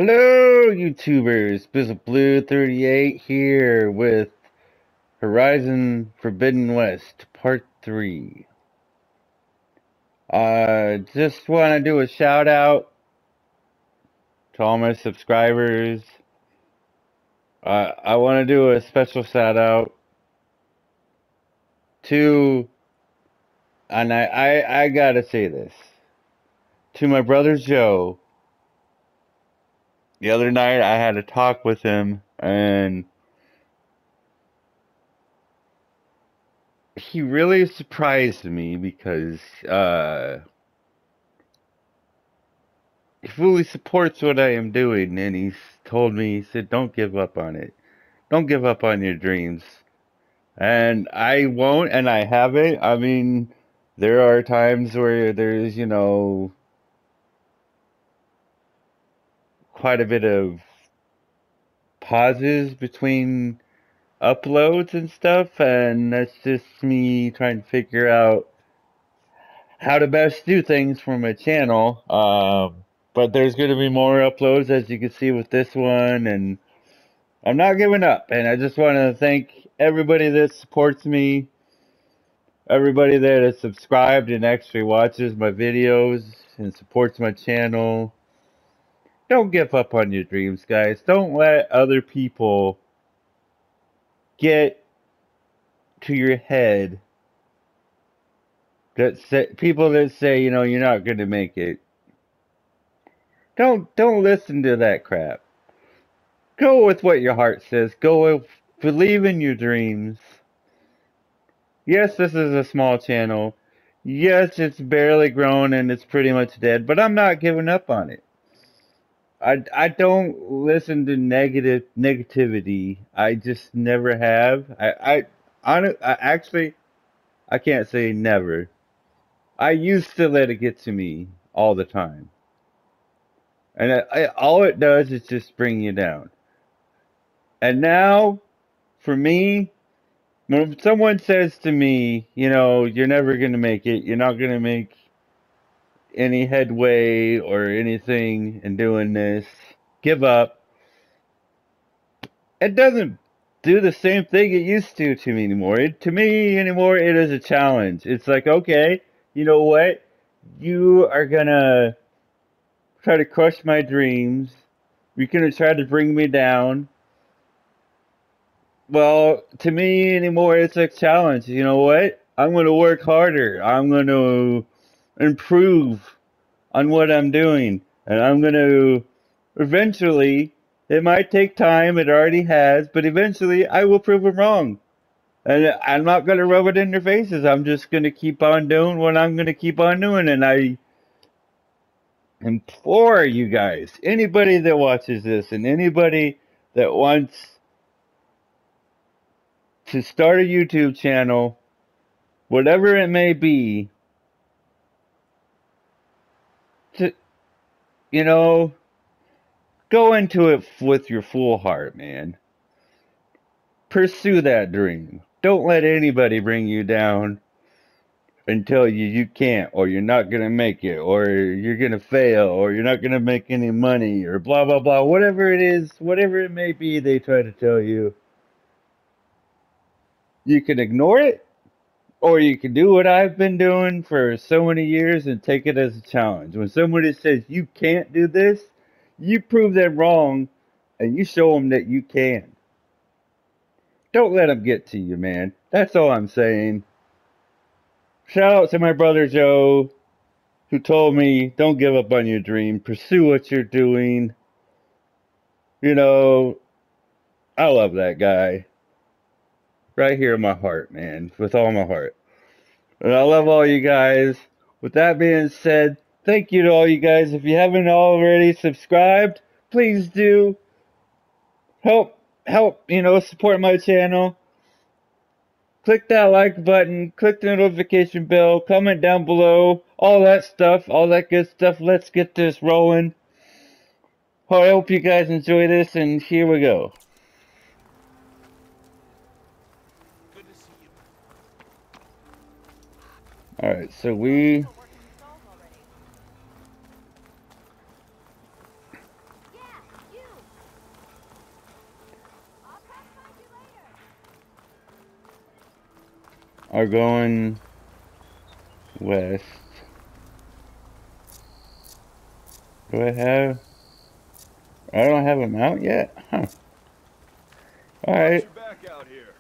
Hello, YouTubers. Bizzle Blue 38 here with Horizon Forbidden West Part 3. Just want to do a shout out to all my subscribers. I want to do a special shout out to, and I gotta say this, to my brother Joe. The other night I had a talk with him and he really surprised me because, he fully supports what I am doing, and he's told me, he said, don't give up on it. Don't give up on your dreams. And I won't, and I haven't. I mean, there are times where there's, quite a bit of pauses between uploads and stuff, and that's just me trying to figure out how to best do things for my channel. But there's going to be more uploads, as you can see with this one, and I'm not giving up, and I just want to thank everybody that supports me, everybody that has subscribed and actually watches my videos and supports my channel. Don't give up on your dreams, guys. Don't let other people get to your head that say, people that say, you're not going to make it. Don't listen to that crap. Go with what your heart says. Go with, believe in your dreams. Yes, this is a small channel. Yes, it's barely grown and it's pretty much dead, but I'm not giving up on it. I don't listen to negativity. I just never have. I actually I can't say never. I used to let it get to me all the time, and all it does is just bring you down. And now, for me, when someone says to me, you're never gonna make it, you're not gonna make any headway or anything in doing this, give up. It doesn't do the same thing it used to me anymore. To me anymore, it is a challenge. It's like, okay, you know what? You are gonna try to crush my dreams. You're gonna try to bring me down. Well, to me anymore, it's a challenge. You know what? I'm gonna work harder. I'm gonna improve on what I'm doing. And I'm going to eventually, it might take time, it already has, but eventually I will prove them wrong. And I'm not going to rub it in their faces. I'm just going to keep on doing what I'm going to keep on doing. And I implore you guys, anybody that watches this and anybody that wants to start a YouTube channel, whatever it may be, to, you know, go into it with your full heart, man. Pursue that dream. Don't let anybody bring you down and tell you can't, or you're not going to make it, or you're going to fail, or you're not going to make any money, or blah, blah, blah. Whatever it is, whatever it may be, they try to tell you. You can ignore it, or you can do what I've been doing for so many years and take it as a challenge. When somebody says you can't do this, you prove them wrong and you show them that you can. Don't let them get to you, man. That's all I'm saying. Shout out to my brother Joe, who told me, don't give up on your dream. Pursue what you're doing. You know, I love that guy. Right here in my heart, man. With all my heart. And I love all you guys. With that being said, thank you to all you guys. If you haven't already subscribed, please do. Help, support my channel. Click that like button, click the notification bell, comment down below, all that stuff, all that good stuff. Let's get this rolling. I hope you guys enjoy this, and here we go. Good to see you. Alright, so we... are going west. Do I have... I don't have a mount yet? Huh. Alright. Watch your back out here.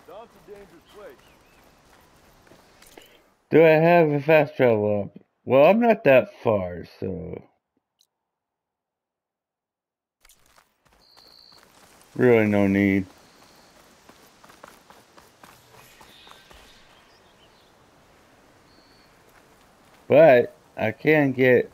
Down's a dangerous place. Do I have a fast travel up? Well, I'm not that far, so... Really no need. But I can get...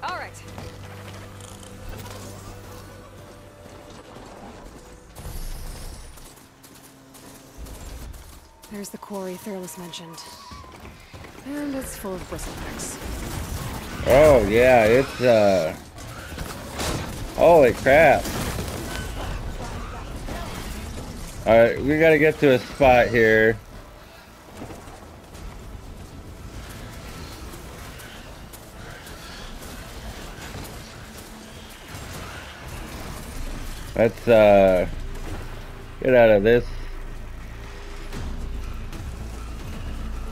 All right. There's the quarry Thurles mentioned. And it's full of bristlecocks. Oh, yeah, it's, holy crap. Alright, we gotta get to a spot here. Let's, get out of this.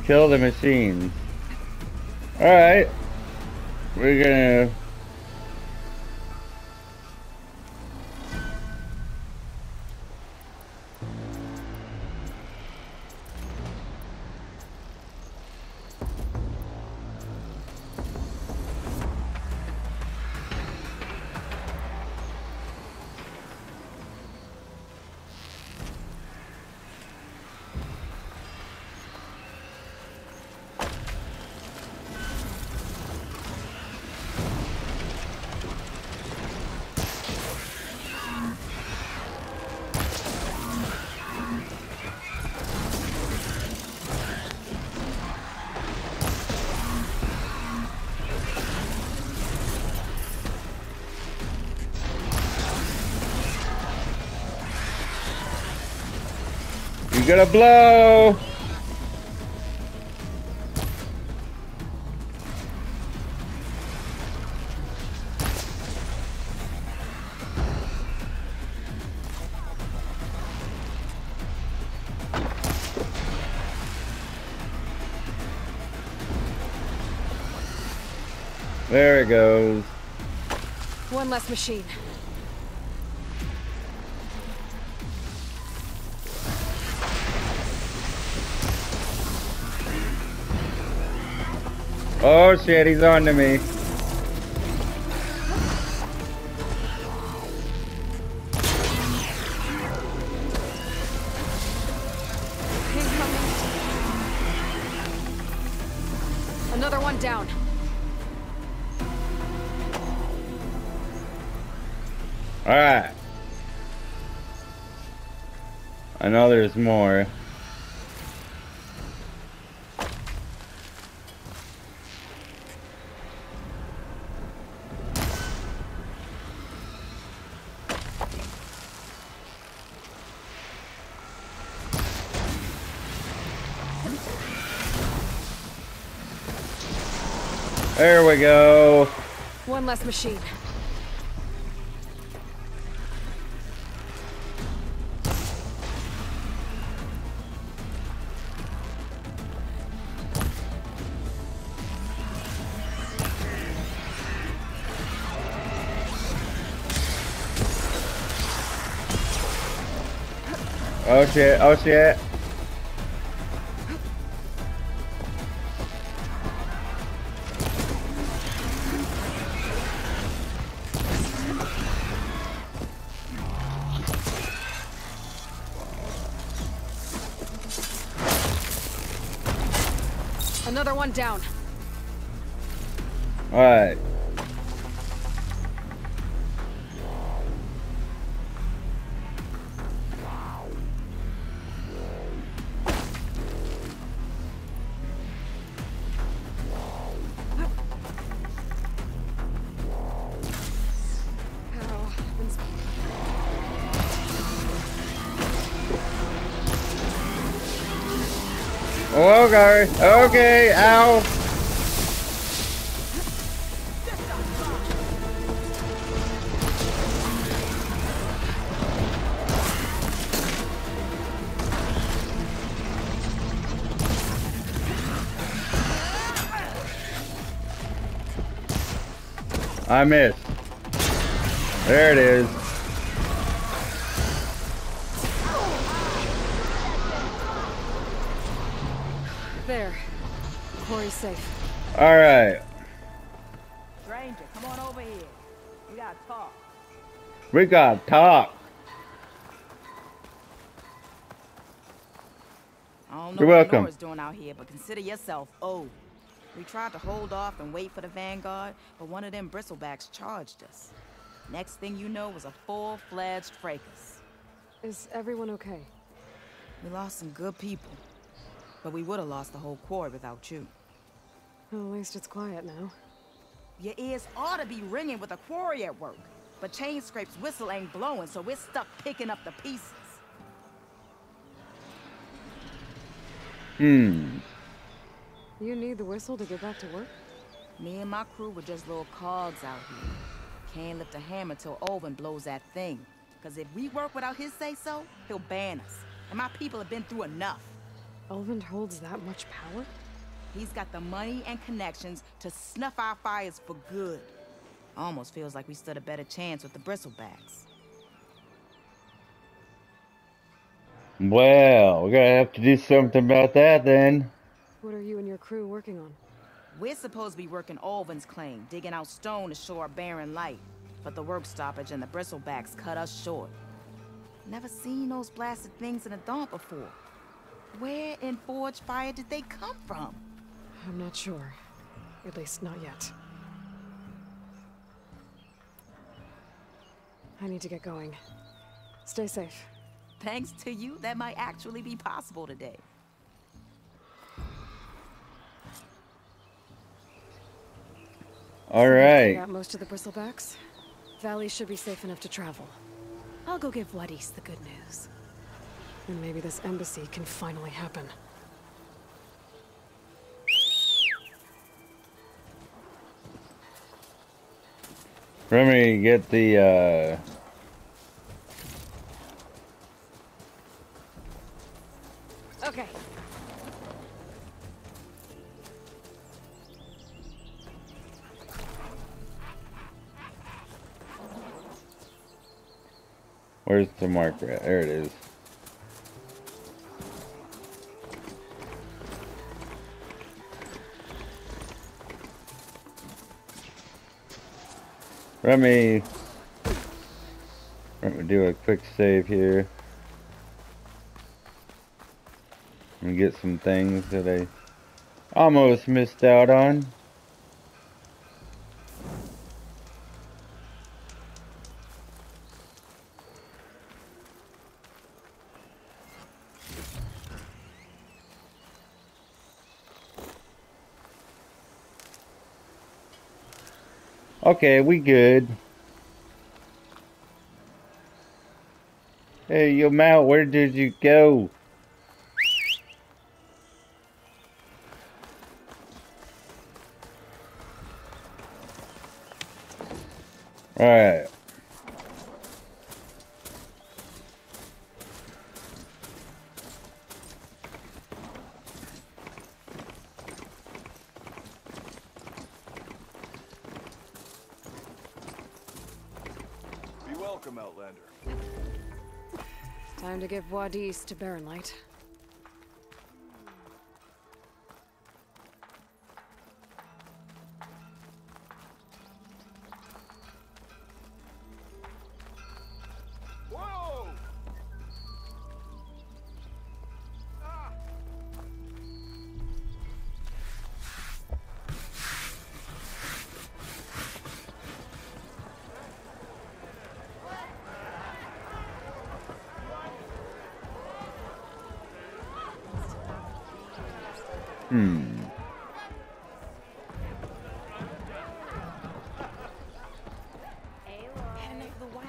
Kill the machines. Alright. We're gonna... You gotta blow! There it goes. One less machine. Oh shit, he's on to me. Incoming. Another one down. Alright. I know there's more. There we go. One less machine. Oh shit, oh shit. Another one down. Alright. Okay, okay, ow. I missed. There it is. There. Quarry's safe. All right. Stranger, come on over here. We gotta talk. We gotta talk. I don't know You're what welcome. Nora's doing out here, but consider yourself owed. We tried to hold off and wait for the Vanguard, but one of them bristlebacks charged us. Next thing you know was a full-fledged fracas. Is everyone okay? We lost some good people, but we would have lost the whole quarry without you. Well, at least it's quiet now. Your ears ought to be ringing with a quarry at work, but Chain Scrape's whistle ain't blowing, so we're stuck picking up the pieces. You need the whistle to get back to work? Me and my crew were just little cogs out here. Can't lift a hammer till Ulvand blows that thing. Cause if we work without his say-so, he'll ban us. And my people have been through enough. Ulvand holds that much power? He's got the money and connections to snuff our fires for good. Almost feels like we stood a better chance with the bristlebacks. Well, we're gonna have to do something about that then. What are you and your crew working on? We're supposed to be working Ulvand's claim, digging out stone to show our barren light. But the work stoppage and the bristlebacks cut us short. Never seen those blasted things in a dump before. Where in Forge Fire did they come from? I'm not sure. At least not yet. I need to get going. Stay safe. Thanks to you, that might actually be possible today. All right. Got most of the bristlebacks. Valley should be safe enough to travel. I'll go give Wadis the good news. And maybe this embassy can finally happen. Let me get the Okay. where's the marker at? There it is. Let me do a quick save here. And get some things that I almost missed out on. Okay, we good. Hey, yo, Mal, where did you go? Alright. Be welcome, Outlander. Time to give Wadis to Barren Light. Whoa! Ah!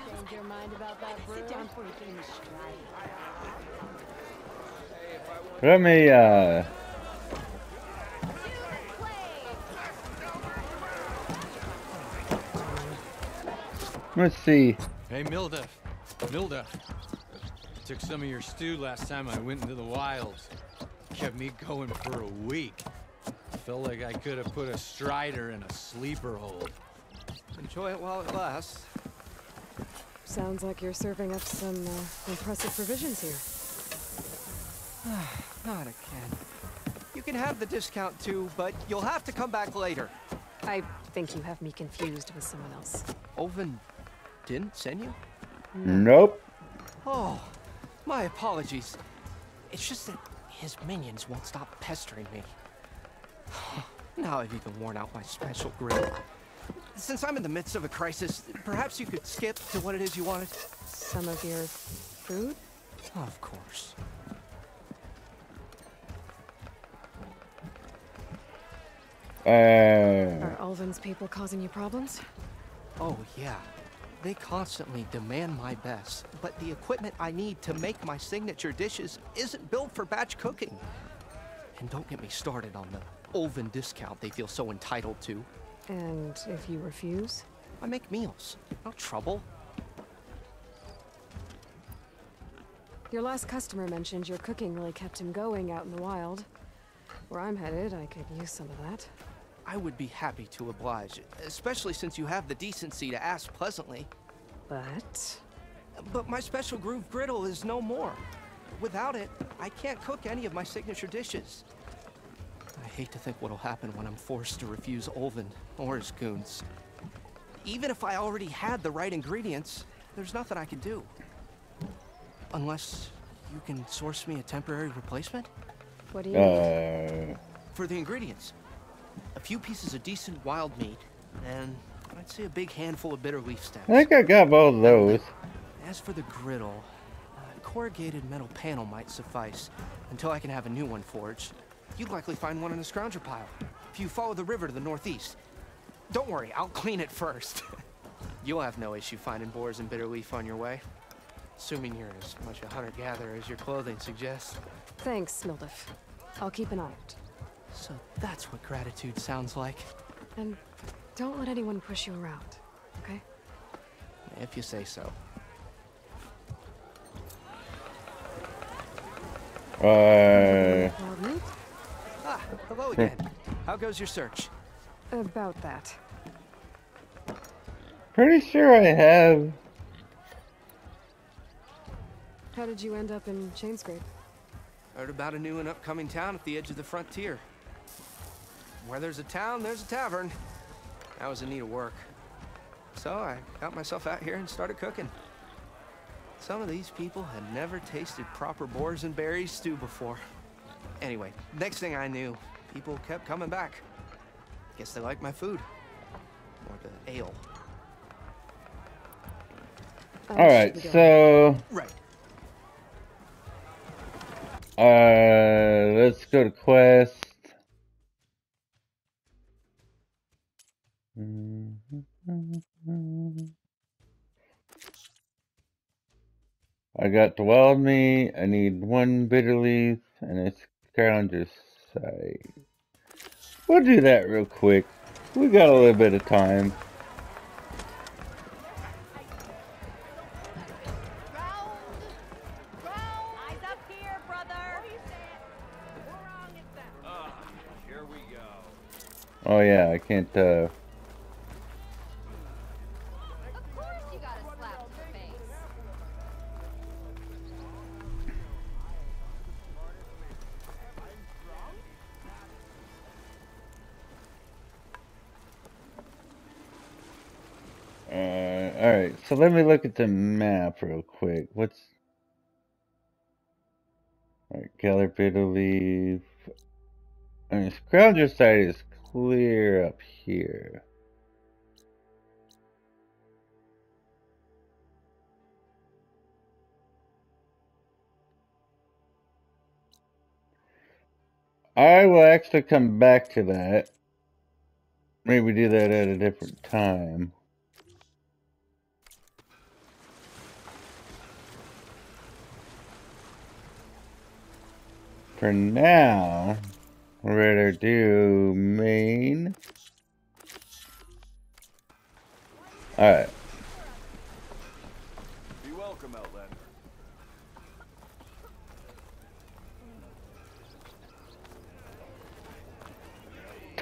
Change your mind about that, bro? Sit down for a game strike. Let me Let's see. Hey, Milda. Milda. I took some of your stew last time I went into the wilds. Kept me going for a week. Felt like I could have put a strider in a sleeper hold. Enjoy it while it lasts. Sounds like you're serving up some impressive provisions here. Not again. You can have the discount too, but you'll have to come back later. I think you have me confused with someone else. Ulvand didn't send you? Nope. Oh, my apologies. It's just that his minions won't stop pestering me. Now I've even worn out my special grill. Since I'm in the midst of a crisis, perhaps you could skip to what it is you wanted? Some of your food? Of course. Are Ulvand's people causing you problems? Oh, yeah. They constantly demand my best, but the equipment I need to make my signature dishes isn't built for batch cooking. And don't get me started on the Ulvand discount they feel so entitled to. And if you refuse? I make meals, not trouble. Your last customer mentioned your cooking really kept him going out in the wild. Where I'm headed, I could use some of that. I would be happy to oblige, especially since you have the decency to ask pleasantly. But my special groove griddle is no more. Without it, I can't cook any of my signature dishes. I hate to think what'll happen when I'm forced to refuse Ulvand or his goons. Even if I already had the right ingredients, there's nothing I can do. Unless you can source me a temporary replacement? What do you need? For the ingredients. A few pieces of decent wild meat, and I'd say a big handful of bitter leaf stems. I think I got both of those. As for the griddle, a corrugated metal panel might suffice until I can have a new one forged. You'd likely find one in a scrounger pile if you follow the river to the northeast. Don't worry, I'll clean it first. You'll have no issue finding boars and bitter leaf on your way. Assuming you're as much a hunter-gatherer as your clothing suggests. Thanks, Mildif. I'll keep an eye out. So that's what gratitude sounds like. And don't let anyone push you around, okay? If you say so. Wild meat? Ah, hello again. How goes your search? About that. Pretty sure I have. How did you end up in Chainscrape? Heard about a new and upcoming town at the edge of the frontier. Where there's a town, there's a tavern. I was in need of work. So I got myself out here and started cooking. Some of these people had never tasted proper boars and berries stew before. Anyway, next thing I knew, people kept coming back. Guess they liked my food. Or the ale. Alright, so Right. let's go to quest. I got the wild meat. I need one bitter leaf and a scrounger side. We'll do that real quick. We got a little bit of time. Here we go. Oh yeah, I can't Of course you got a slap to the face. alright, so let me look at the map real quick. What's... Alright, gather bitter leaf. And the scrounger side is clear up here. I will actually come back to that. Maybe do that at a different time. For now, we're ready to do main. Alright.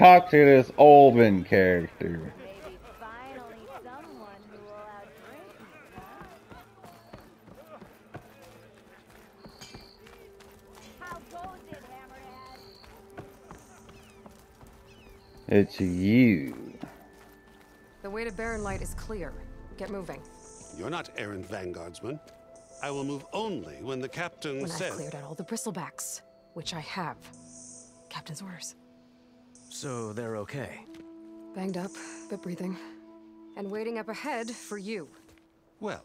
talk to this Ulvand character. Maybe finally someone who will outdrink me, huh? How goes it, Hammerhead? It's you. The way to Barren Light is clear. Get moving. You're not errant vanguardsman. I will move only when the captain When says... I've cleared out all the bristlebacks, which I have. Captain's orders. So they're okay? Banged up, but breathing. And waiting up ahead for you. Well,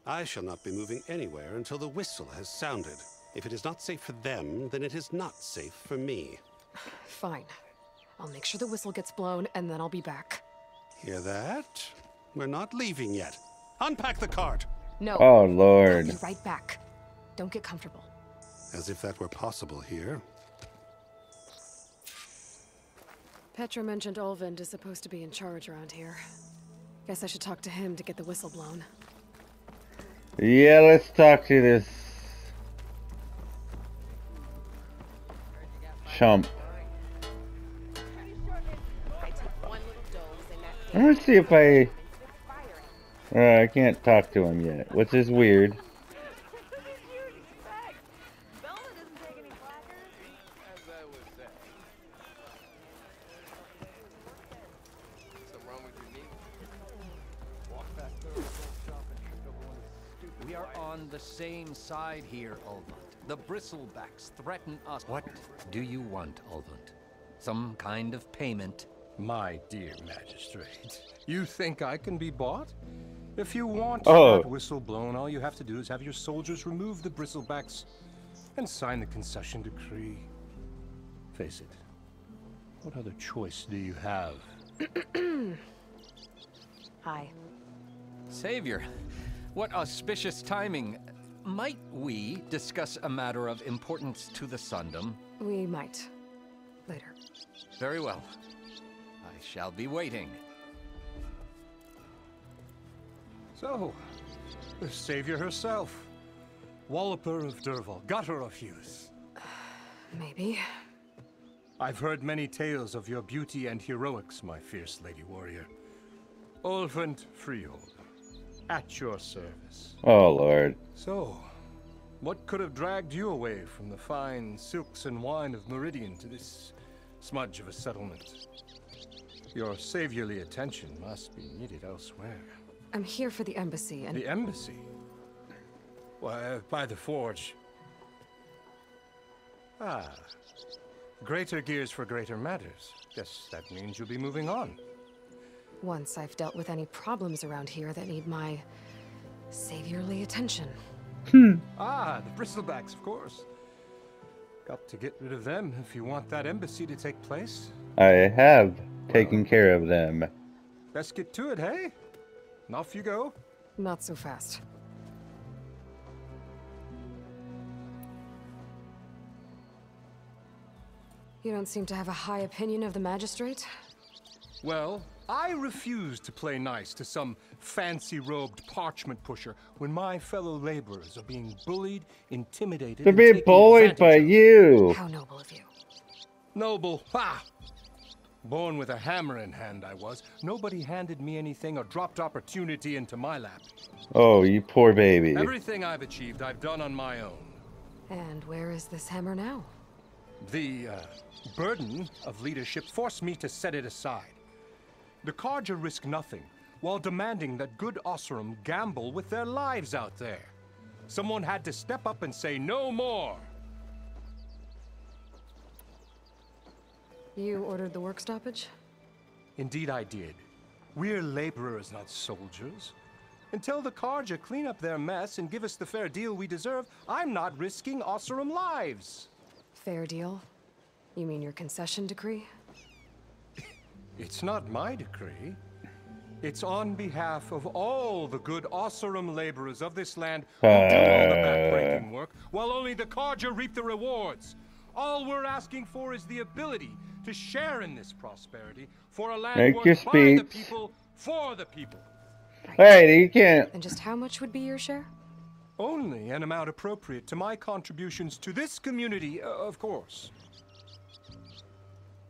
I shall not be moving anywhere until the whistle has sounded. If it is not safe for them, then it is not safe for me. Fine. I'll make sure the whistle gets blown, and then I'll be back. Hear that? We're not leaving yet. Unpack the cart! No. Oh, I'll Lord. be right back. Don't get comfortable. As if that were possible here. Petra mentioned Ulvand is supposed to be in charge around here. Guess I should talk to him to get the whistle blown. Yeah, let's talk to this chump. I'm gonna see if I can't talk to him yet, which is weird. We are on the same side here, Ulvand. The bristlebacks threaten us. What do you want, Ulvand? Some kind of payment? My dear magistrate, you think I can be bought? If you want Oh. that whistle blown, all you have to do is have your soldiers remove the bristlebacks and sign the concession decree. Face it, what other choice do you have? Hi. Savior, what auspicious timing. Might we discuss a matter of importance to the Sundom? We might. Later. Very well. I shall be waiting. So, the savior herself, Walloper of Derval, gutter of youth. Maybe. I've heard many tales of your beauty and heroics, my fierce lady warrior. Ulvand Freehold, at your service. Oh, Lord. So, what could have dragged you away from the fine silks and wine of Meridian to this smudge of a settlement? Your saviorly attention must be needed elsewhere. I'm here for the embassy and... The embassy? Why, by the forge. Ah. Greater gears for greater matters. Guess that means you'll be moving on. Once I've dealt with any problems around here that need my saviorly attention. Ah, the bristlebacks, of course. Got to get rid of them if you want that embassy to take place. I have taken care of them. Let's get to it, hey? And off you go. Not so fast. You don't seem to have a high opinion of the magistrate? Well, I refuse to play nice to some fancy-robed parchment pusher when my fellow laborers are being bullied, intimidated, To and be taken bullied by advantage of. you. How noble of you. Noble, ha! Born with a hammer in hand, I was. Nobody handed me anything or dropped opportunity into my lap. Oh, you poor baby. Everything I've achieved, I've done on my own. And where is this hammer now? The burden of leadership forced me to set it aside. The Carja risk nothing, while demanding that good Osseram gamble with their lives out there. Someone had to step up and say no more. You ordered the work stoppage? Indeed I did. We're laborers, not soldiers. Until the Carja clean up their mess and give us the fair deal we deserve, I'm not risking Osseram lives. Fair deal? You mean your concession decree? It's not my decree. It's on behalf of all the good Osseram laborers of this land who do all the backbreaking work, while only the Carja reap the rewards. All we're asking for is the ability to share in this prosperity for a land Make your worked by the speech. people, for the people. Hey, you can't. And just how much would be your share? Only an amount appropriate to my contributions to this community, of course.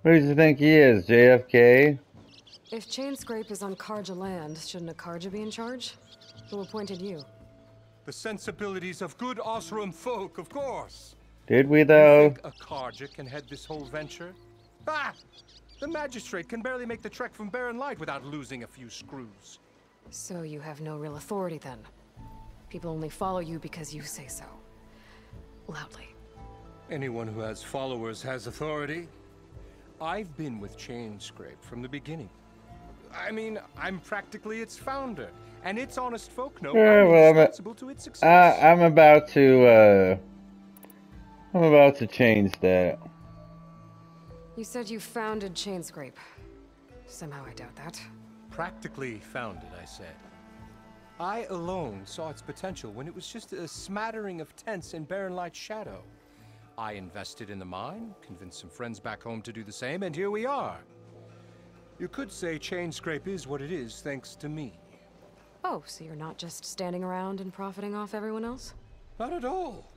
Who does he think he is, JFK? If Chain Scrape is on Karja land, shouldn't a Karja be in charge? Who appointed you? The sensibilities of good Osram folk, of course. Did we You though? think a Karja can head this whole venture? Ah! The magistrate can barely make the trek from Barren Light without losing a few screws. So you have no real authority then? People only follow you because you say so. Loudly. Anyone who has followers has authority. I've been with Chain Scrape from the beginning. I mean, I'm practically its founder, and its honest folk know I'm responsible to its success. I'm about to change that. You said you founded Chain Scrape. Somehow I doubt that. Practically founded, I said. I alone saw its potential when it was just a smattering of tents in Barren Light's shadow. I invested in the mine, convinced some friends back home to do the same, and here we are. You could say Chain Scrape is what it is thanks to me. Oh, so you're not just standing around and profiting off everyone else? Not at all.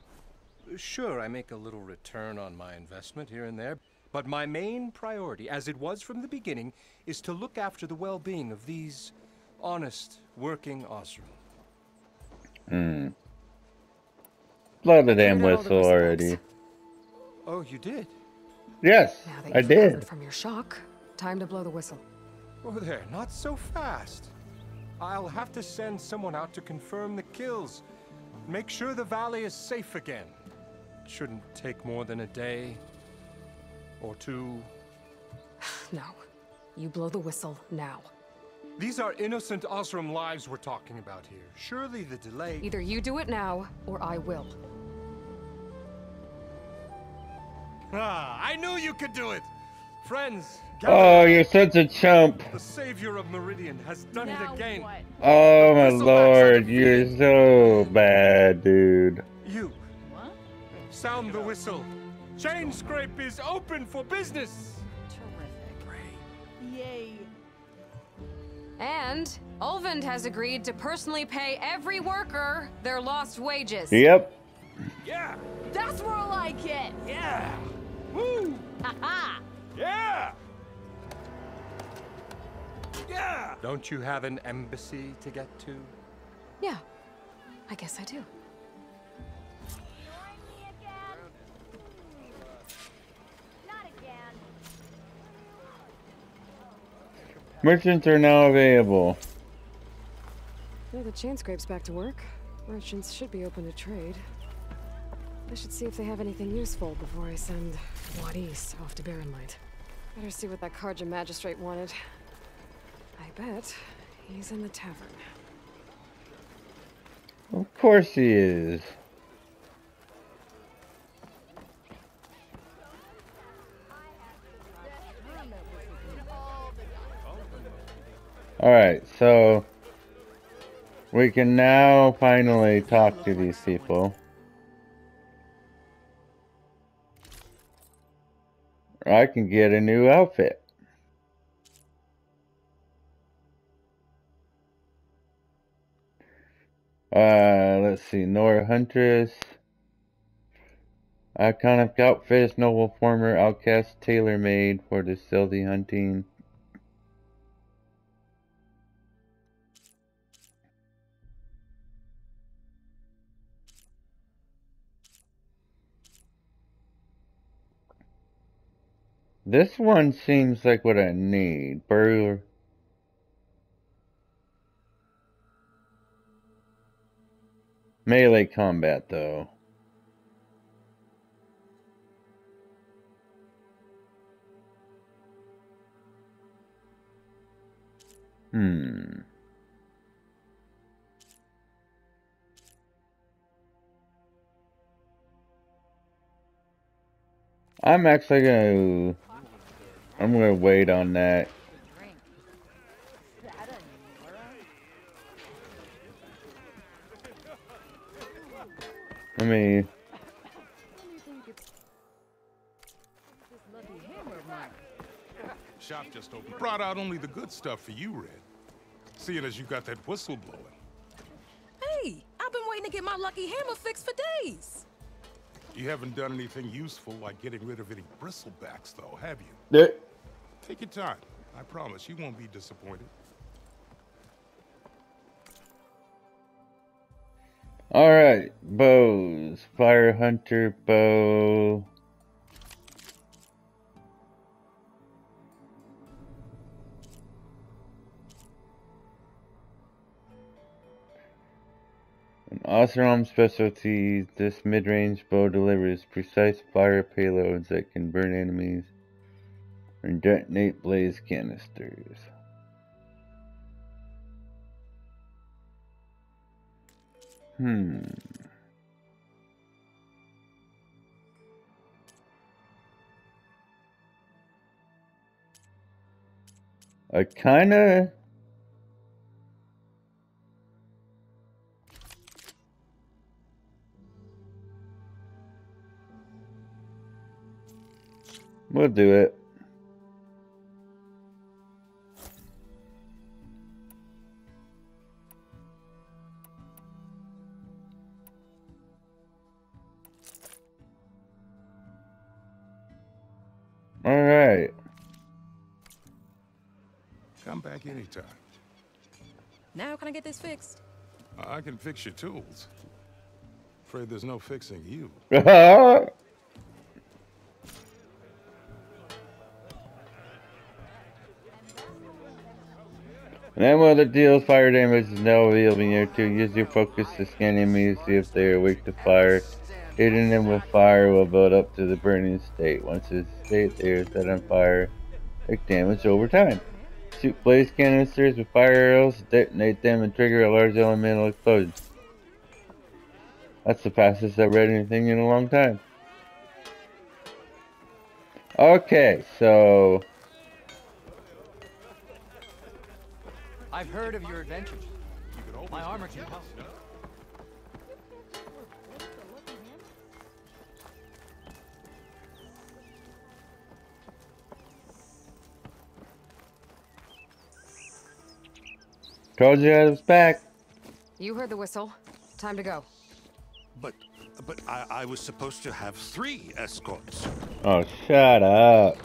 Sure, I make a little return on my investment here and there, but my main priority, as it was from the beginning, is to look after the well-being of these honest, working Osram. Blow the damn whistle already. Oh, you did? Yes, Now that I you've did. recovered from your shock, time to blow the whistle. Oh, there, not so fast. I'll have to send someone out to confirm the kills. Make sure the valley is safe again. It shouldn't take more than a day. Or two. No. You blow the whistle now. These are innocent Osram lives we're talking about here. Surely the delay... Either you do it now, or I will. Ah, I knew you could do it! Friends, Oh, you're such a chump. the savior of Meridian has done it again. What? Oh my lord, you're so bad, dude. You. What? Sound the whistle. Chain Scrape is open for business. Terrific. Yay. And Ulvand has agreed to personally pay every worker their lost wages. Yep. Yeah! That's more like it. Yeah! Woo! Ha Yeah! Yeah! Don't you have an embassy to get to? Yeah, I guess I do. Not again. Merchants are now available. Now the Chain Scrape's back to work. Merchants should be open to trade. I should see if they have anything useful before I send Wadis off to Barren Light. Better see what that Karja magistrate wanted. I bet he's in the tavern. Of course he is. Alright, so we can now finally talk to these people. I can get a new outfit. Let's see, Nora Huntress. Iconic outfit, noble former outcast tailor-made for the stealthy hunting. This one seems like what I need. Burger. Melee combat, though. I'm actually gonna wait on that. I mean, Shop just opened. Brought out only the good stuff for you, Red. Seeing as you got that whistle blowing. Hey, I've been waiting to get my lucky hammer fixed for days. You haven't done anything useful like getting rid of any bristlebacks, though, have you? Yeah. Take your time. I promise you won't be disappointed. Alright, bows. Fire hunter bow. An awesome specialty, this mid-range bow delivers precise fire payloads that can burn enemies or detonate blaze canisters. I kinda... We'll do it. Alright. Come back anytime. Now can I get this fixed? I can fix your tools. Afraid there's no fixing you. And one of the deals fire damage is now available near to. Use your focus to scan enemies, see if they are awake to fire. Hitting them with fire will build up to the burning state. Once it's state, they are set on fire. Take damage over time. Shoot blaze canisters with fire arrows, detonate them, and trigger a large elemental explosion. That's the fastest I've read anything in a long time. Okay, so... I've heard of your adventures. My armor can help. Told you I was back. You heard the whistle. Time to go. But I was supposed to have 3 escorts. Oh, shut up.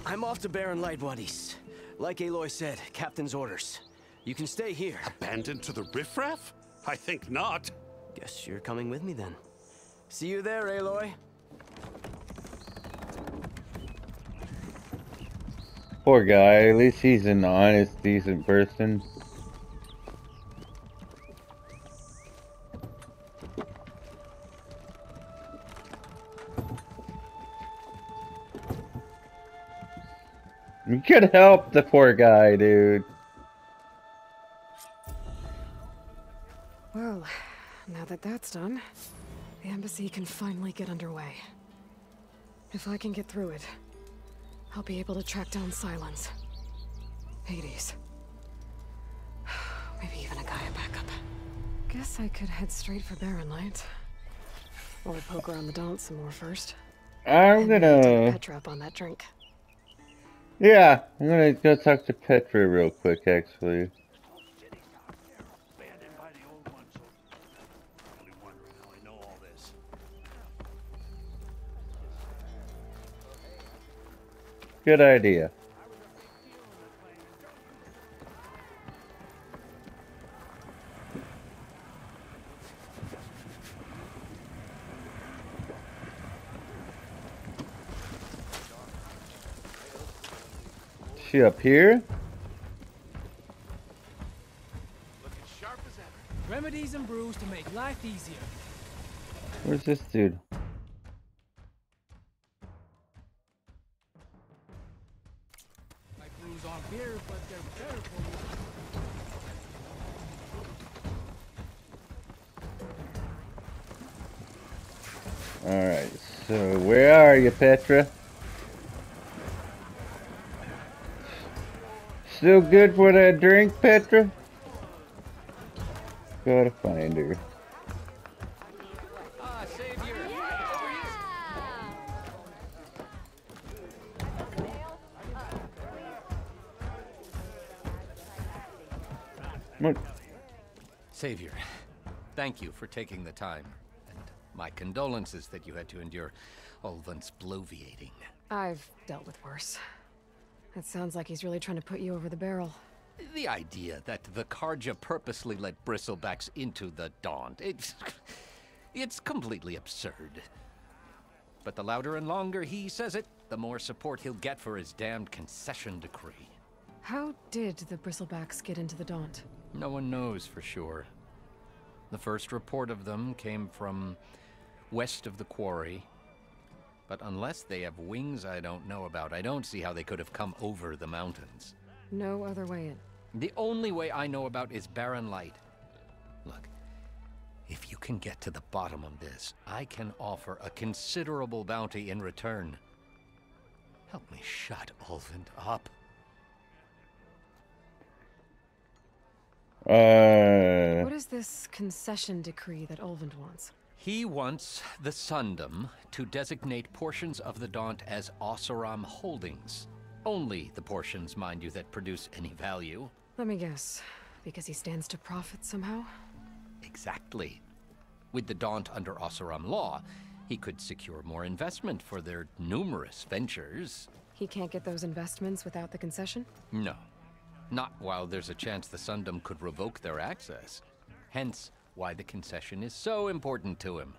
I'm off to Barren Light, Wadis. Like Aloy said, Captain's orders. You can stay here. Abandoned to the riffraff? I think not. Guess you're coming with me then. See you there, Aloy. Poor guy. At least he's an honest, decent person. You could help the poor guy, dude. Well, now that that's done, the embassy can finally get underway. If I can get through it, I'll be able to track down Silence, Hades, maybe even a Gaia backup. Guess I could head straight for Barren Light. Or poke around the Daunt some more first. I'm gonna... Take Petra up on that drink. Yeah, I'm gonna go talk to Petra real quick, actually. Good idea. She up here? Remedies and brews to make life easier. Where's this dude? Like brews on beer, but they're better for you. Alright, so where are you, Petra? Still good for that drink, Petra? Gotta find her. What? Savior, thank you for taking the time. And My condolences that you had to endure Ulvand's bloviating. I've dealt with worse. It sounds like he's really trying to put you over the barrel. The idea that the Karja purposely let bristlebacks into the Daunt, it's completely absurd. But the louder and longer he says it, the more support he'll get for his damned concession decree. How did the bristlebacks get into the Daunt? No one knows for sure. The first report of them came from west of the quarry. But unless they have wings I don't know about, I don't see how they could have come over the mountains. No other way in. The only way I know about is barren light. Look, if you can get to the bottom of this, I can offer a considerable bounty in return. Help me shut Ulvand up. What is this concession decree that Ulvand wants? He wants the Sundom to designate portions of the Daunt as Oseram holdings. Only the portions, mind you, that produce any value. Let me guess. Because he stands to profit somehow? Exactly. With the Daunt under Oseram law, he could secure more investment for their numerous ventures. He can't get those investments without the concession? No. Not while there's a chance the Sundom could revoke their access. Hence, why the concession is so important to him.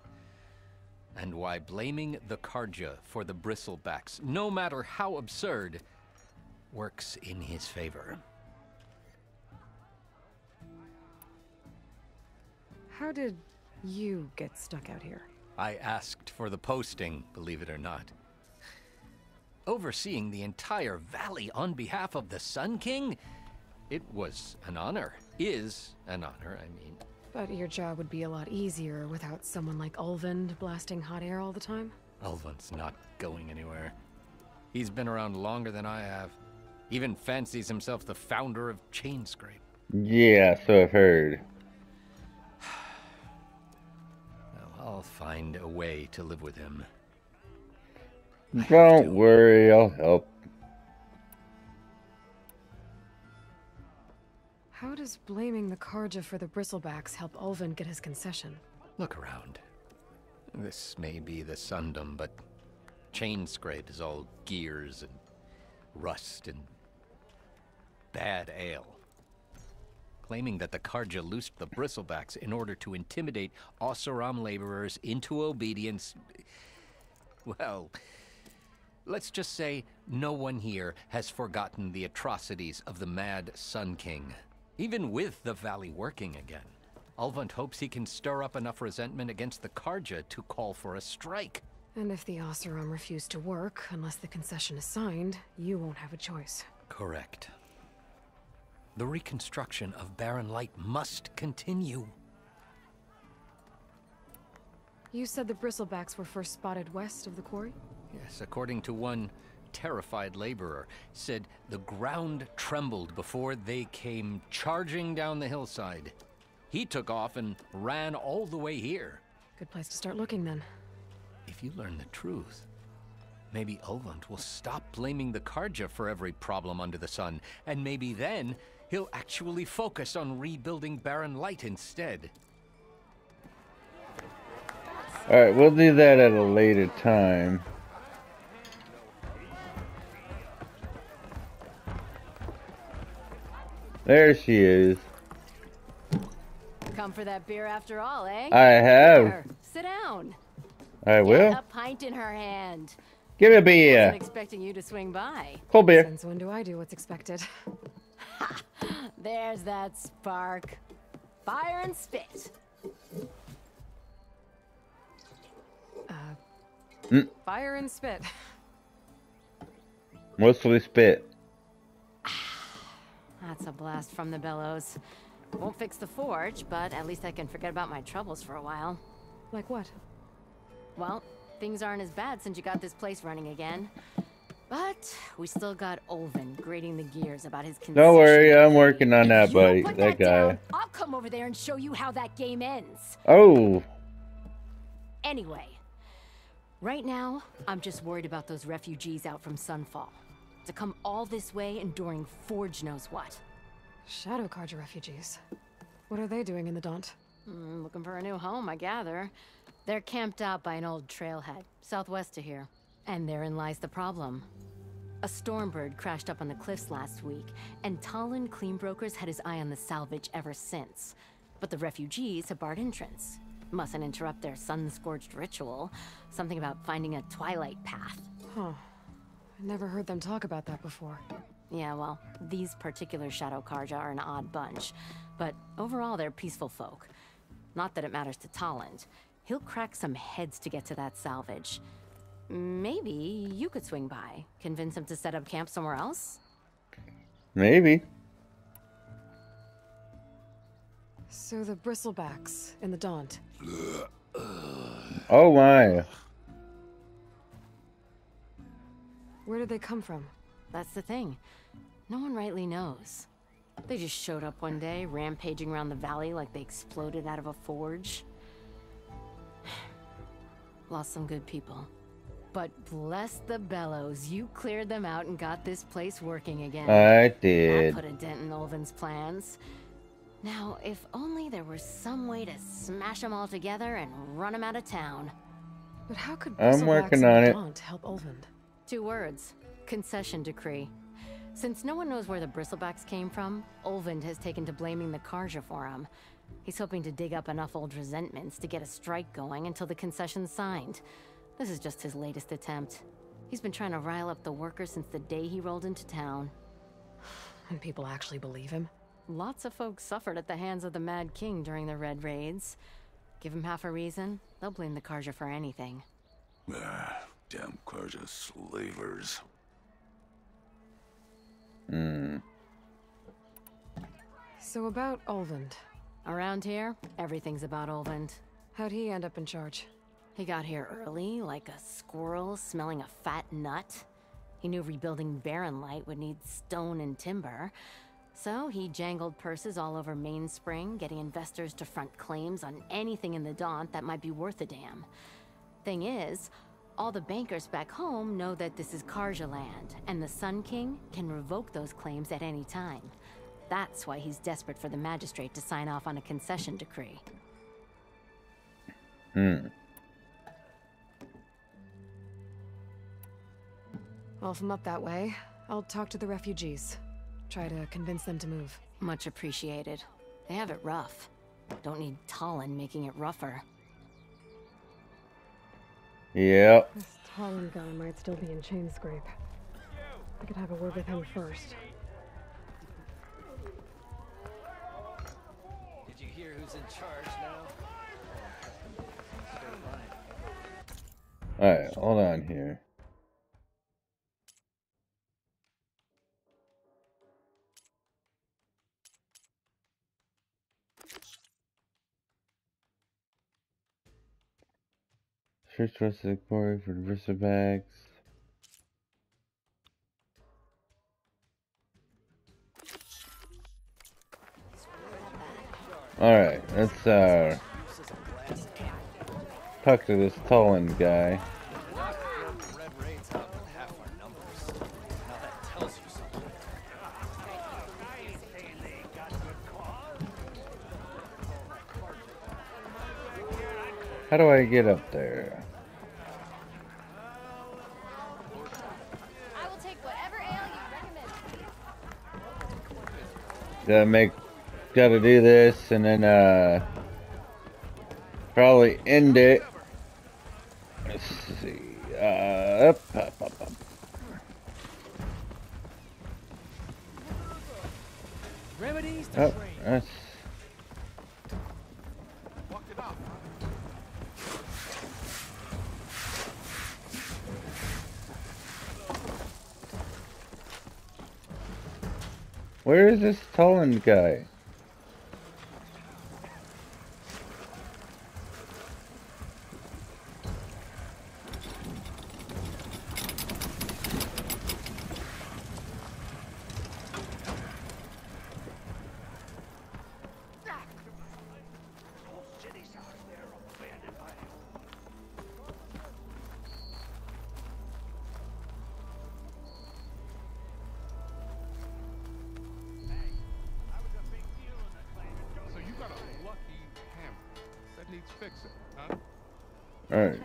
And why blaming the Karja for the bristlebacks, no matter how absurd, works in his favor. How did you get stuck out here? I asked for the posting, believe it or not. Overseeing the entire valley on behalf of the Sun King? It was an honor. Is an honor, I mean. But your job would be a lot easier without someone like Ulvand blasting hot air all the time? Ulvand's not going anywhere. He's been around longer than I have. Even fancies himself the founder of Chainscrape. Yeah, so I've heard. Well, I'll find a way to live with him. Don't worry, I'll help. How does blaming the Karja for the bristlebacks help Ulvand get his concession? Look around. This may be the Sundom, but Chainscrape is all gears and rust and bad ale. Claiming that the Karja loosed the bristlebacks in order to intimidate Oseram laborers into obedience. Well, let's just say no one here has forgotten the atrocities of the mad Sun King. Even with the valley working again, Ulvand hopes he can stir up enough resentment against the Karja to call for a strike. And if the Oseram refuse to work, unless the concession is signed, you won't have a choice. Correct. The reconstruction of Barren Light must continue. You said the bristlebacks were first spotted west of the quarry? Yes, according to one terrified laborer, said the ground trembled before they came charging down the hillside. He took off and ran all the way here. Good place to start looking then. If you learn the truth, maybe Ulvand will stop blaming the Karja for every problem under the sun, and maybe then he'll actually focus on rebuilding Barren Light instead. Alright, we'll do that at a later time. There she is. Come for that beer after all, eh? I have. Here, sit down. I will. Get a pint in her hand. Give me a beer. Wasn't expecting you to swing by. Cold beer. Since when do I do what's expected? There's that spark. Fire and spit. Fire and spit. Mostly spit. That's a blast from the bellows. Won't fix the forge, but at least I can forget about my troubles for a while. Like what? Well, things aren't as bad since you got this place running again. But we still got Ulvand grating the gears about his concession. Don't worry, I'm working on that, buddy. Put That guy. down, I'll come over there and show you how that game ends. Oh. Anyway, right now, I'm just worried about those refugees out from Sunfall. To come all this way enduring Forge knows what. Shadow Karja refugees. What are they doing in the Daunt? Looking for a new home, I gather. They're camped out by an old trailhead, southwest of here. And therein lies the problem. A Stormbird crashed up on the cliffs last week, and Talon Cleanbrokers had his eye on the salvage ever since. But the refugees have barred entrance. Mustn't interrupt their sun-scorched ritual. Something about finding a twilight path. Huh. I never heard them talk about that before. Yeah, well, these particular Shadow Karja are an odd bunch. But overall, they're peaceful folk. Not that it matters to Talon. He'll crack some heads to get to that salvage. Maybe you could swing by, convince him to set up camp somewhere else? Maybe. So the bristlebacks in the Daunt. Oh my. Where did they come from? That's the thing. No one rightly knows. They just showed up one day, rampaging around the valley like they exploded out of a forge. Lost some good people. But bless the bellows, you cleared them out and got this place working again. I did. That put a dent in Ulvand's plans. Now, if only there was some way to smash them all together and run them out of town. But how could I'm working on it. Daunt help Ulvand? 2 words. Concession decree. Since no one knows where the bristlebacks came from, Ulvand has taken to blaming the Karja for them. He's hoping to dig up enough old resentments to get a strike going until the concession's signed. This is just his latest attempt. He's been trying to rile up the workers since the day he rolled into town. And people actually believe him? Lots of folks suffered at the hands of the Mad King during the Red Raids. Give him half a reason, they'll blame the Karja for anything. Damn Karja slavers. So about Ulvand. Around here, everything's about Ulvand. How'd he end up in charge? He got here early, like a squirrel smelling a fat nut. He knew rebuilding Barren Light would need stone and timber. So he jangled purses all over Mainspring, getting investors to front claims on anything in the Daunt that might be worth a damn. Thing is, all the bankers back home know that this is Karja land, and the Sun King can revoke those claims at any time. That's why he's desperate for the magistrate to sign off on a concession decree. Well, if I'm up that way, I'll talk to the refugees. Try to convince them to move. Much appreciated. They have it rough. Don't need Talon making it rougher. Yep. This Talon guy might still be in Chainscrape. I could have a word with him first. Did you hear who's in charge now? Alright, hold on here. Search trusted quarry for the bristlebags. Alright, let's talk to this Talon guy. How do I get up there? I will take whatever ale you recommend. Gotta do this and then probably end it. Let's see. Up. Remedies to trade. That's... Where is this Talon guy? So you got a lucky hammer that needs fixing, huh? Alright.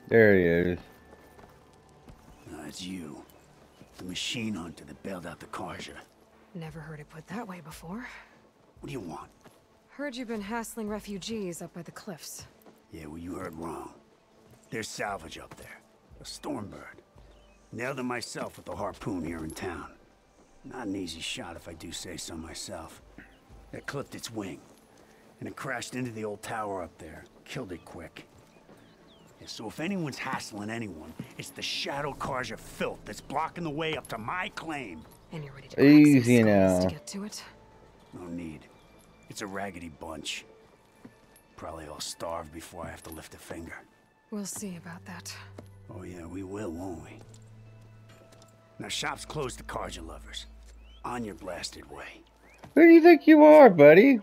There he is. It's you. The machine hunter that bailed out the Carja. Never heard it put that way before. What do you want? Heard you've been hassling refugees up by the cliffs. Yeah, well, you heard wrong. There's salvage up there. A Stormbird. Nailed him myself with a harpoon here in town. Not an easy shot if I do say so myself. It clipped its wing. And it crashed into the old tower up there. Killed it quick. Yeah, so if anyone's hassling anyone, it's the Shadow Carja filth that's blocking the way up to my claim. And you're ready to easy now. To get to it? No need. It's a raggedy bunch. Probably all starved before I have to lift a finger. We'll see about that. Oh yeah, we will, won't we? Now shop's closed to Carja lovers. On your blasted way. Who do you think you are, buddy?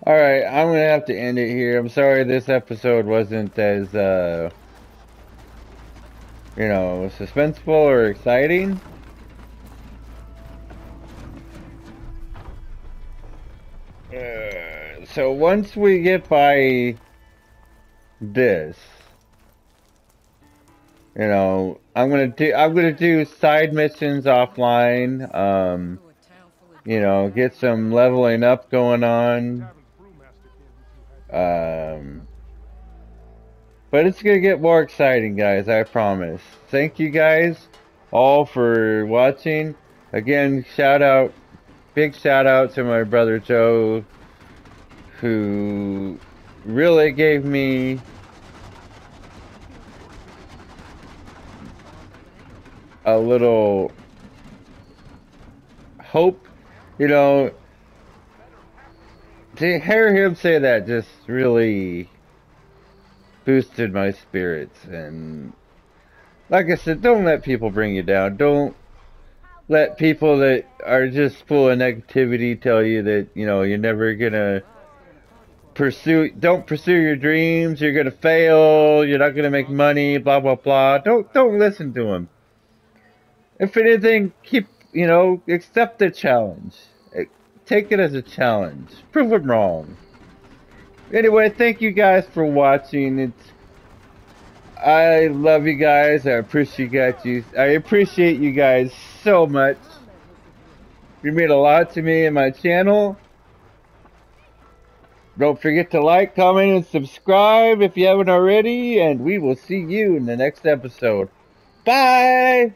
Alright, I'm gonna have to end it here. I'm sorry this episode wasn't as, you know, suspenseful or exciting. So once we get by this, you know, I'm gonna do side missions offline. You know, get some leveling up going on. But it's gonna get more exciting, guys, I promise. Thank you guys all for watching. Again, big shout out to my brother Joe, who really gave me a little hope, you know. To hear him say that just really boosted my spirits. And like I said, don't let people bring you down. Don't let people that are just full of negativity tell you that, you know, you're never gonna don't pursue your dreams, you're gonna fail, you're not gonna make money, blah blah blah. Don't listen to them. If anything, you know, accept the challenge. Take it as a challenge. Prove them wrong. Anyway, thank you guys for watching. I love you guys. I appreciate you guys so much. You mean a lot to me and my channel. Don't forget to like, comment, and subscribe if you haven't already. And we will see you in the next episode. Bye!